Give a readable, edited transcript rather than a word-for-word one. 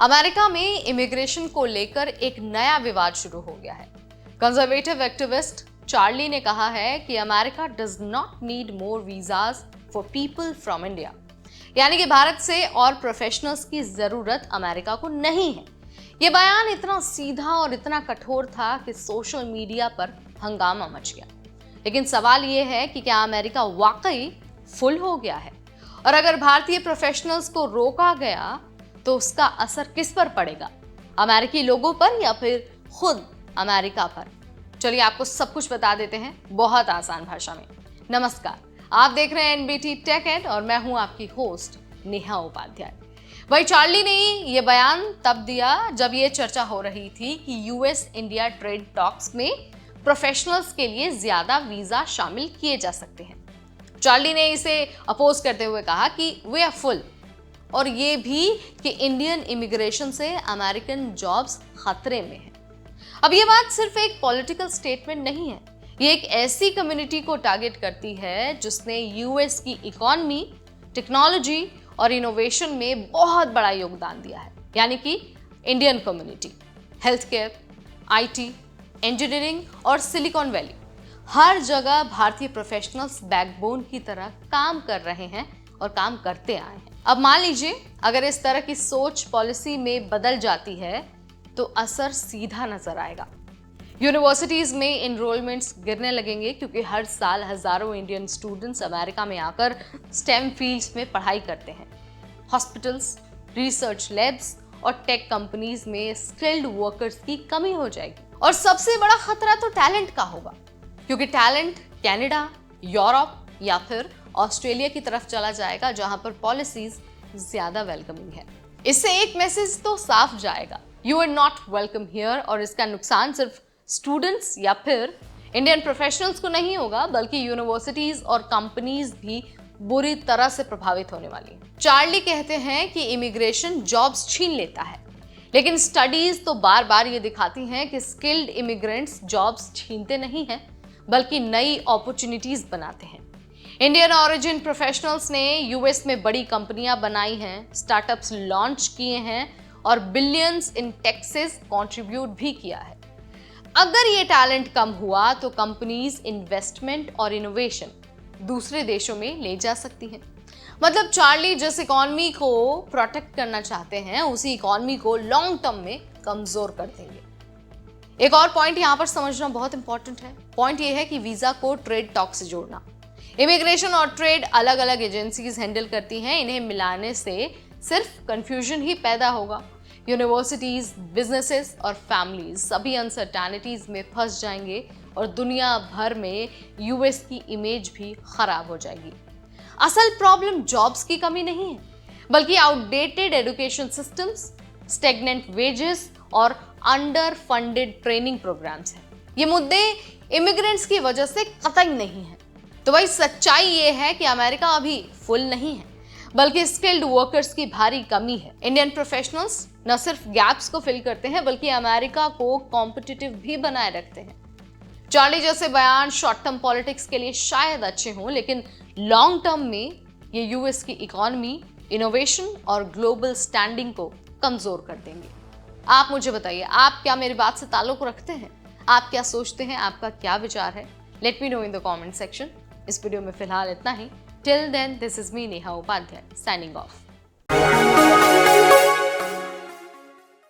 America में immigration को लेकर एक नया विवाद शुरू हो गया है। कंजर्वेटिव एक्टिविस्ट चार्ली ने कहा है कि America does not need more visas for people from India, यानी कि भारत से और प्रोफेशनल्स की जरूरत अमेरिका को नहीं है। यह बयान इतना सीधा और इतना कठोर था कि सोशल मीडिया पर हंगामा मच गया। लेकिन सवाल यह है कि क्या अमेरिका वाकई फुल हो गया है, और अगर भारतीय प्रोफेशनल्स को रोका गया तो उसका असर किस पर पड़ेगा, अमेरिकी लोगों पर या फिर खुद अमेरिका पर? चलिए आपको सब कुछ बता देते हैं बहुत आसान भाषा में। नमस्कार, आप देख रहे हैं एनबीटी टेक एड और मैं हूं आपकी होस्ट नेहा उपाध्याय। वही चार्ली ने ये बयान तब दिया जब ये चर्चा हो रही थी कि यूएस इंडिया ट्रेड टॉक्स में प्रोफेशनल्स के लिए ज्यादा वीजा शामिल किए जा सकते हैं। चार्ली ने इसे अपोज करते हुए कहा कि वी आर फुल, और ये भी कि इंडियन इमिग्रेशन से अमेरिकन जॉब्स खतरे में है। अब ये बात सिर्फ एक पॉलिटिकल स्टेटमेंट नहीं है, ये एक ऐसी कम्युनिटी को टारगेट करती है जिसने यूएस की इकोनॉमी, टेक्नोलॉजी और इनोवेशन में बहुत बड़ा योगदान दिया है, यानी कि Indian community. Health care, IT, engineering और सिलिकॉन वैली, हर जगह भारतीय प्रोफेशनल्स बैकबोन की तरह काम कर रहे हैं और काम करते आए हैं। अब मान लीजिए अगर इस तरह की सोच पॉलिसी में बदल जाती है तो असर सीधा नजर आएगा। यूनिवर्सिटीज में एनरोलमेंट्स गिरने लगेंगे क्योंकि हर साल हजारों इंडियन स्टूडेंट्स अमेरिका में आकर स्टेम फील्ड्स में पढ़ाई करते हैं। हॉस्पिटल्स, रिसर्च लैब्स और टेक कंपनीज में स्किल्ड वर्कर्स की कमी हो जाएगी। और सबसे बड़ा खतरा तो टैलेंट का होगा, क्योंकि टैलेंट कनाडा, यूरोप या फिर ऑस्ट्रेलिया की तरफ चला जाएगा जहां पर पॉलिसीज ज्यादा वेलकमिंग है। इससे एक मैसेज तो साफ जाएगा, you are not welcome here, और इसका नुकसान सिर्फ स्टूडेंट्स या फिर इंडियन प्रोफेशनल्स को नहीं होगा, बल्कि यूनिवर्सिटीज और कंपनीज भी बुरी तरह से प्रभावित होने वाली हैं। चार्ली कहते हैं कि इमिग्रेशन जॉब्स छीन लेता है, लेकिन स्टडीज तो बार बार ये दिखाती हैं कि स्किल्ड इमिग्रेंट्स जॉब्स छीनते नहीं हैं, बल्कि नई अपॉर्चुनिटीज बनाते हैं। इंडियन ऑरिजिन प्रोफेशनल्स ने यूएस में बड़ी कंपनियां बनाई हैं, स्टार्टअप्स लॉन्च किए हैं और बिलियंस इन टैक्सेस कंट्रीब्यूट भी किया है। अगर ये टैलेंट कम हुआ तो कंपनीज इन्वेस्टमेंट और इनोवेशन दूसरे देशों में ले जा सकती हैं। मतलब चार्ली जिस इकॉनमी को प्रोटेक्ट करना चाहते हैं उसी इकॉनमी को लॉन्ग टर्म में कमजोर कर देंगे। एक और पॉइंट यहाँ पर समझना बहुत इंपॉर्टेंट है। पॉइंट ये है कि वीजा को ट्रेड टॉक से जोड़ना। इमिग्रेशन और ट्रेड अलग अलग एजेंसीज हैंडल करती हैं, इन्हें मिलाने से सिर्फ कंफ्यूजन ही पैदा होगा। यूनिवर्सिटीज, बिजनेसेस और फैमिलीज सभी अनसर्टेनिटीज में फंस जाएंगे और दुनिया भर में यूएस की इमेज भी खराब हो जाएगी। असल प्रॉब्लम जॉब्स की कमी नहीं है, बल्कि outdated education systems, stagnant wages और अंडर फंडेड ट्रेनिंग प्रोग्राम्स हैं। ये मुद्दे इमिग्रेंट्स की वजह से कतई नहीं है। तो भाई सच्चाई ये है कि अमेरिका अभी फुल नहीं है, बल्कि स्किल्ड वर्कर्स की भारी कमी है। इंडियन प्रोफेशनल्स न सिर्फ गैप्स को फिल करते हैं बल्कि अमेरिका को कॉम्पिटिटिव भी बनाए रखते हैं। चार्ली जैसे बयान शॉर्ट टर्म पॉलिटिक्स के लिए शायद अच्छे हों, लेकिन लॉन्ग टर्म में ये यूएस की इकोनॉमी, इनोवेशन और ग्लोबल स्टैंडिंग को कमजोर कर देंगे। आप मुझे बताइए, आप क्या मेरी बात से ताल्लुक रखते हैं? आप क्या सोचते हैं? आपका क्या विचार है? Let me know in the comment section. इस वीडियो में फिलहाल इतना ही। Till then, this is me Neha Upadhyay signing of.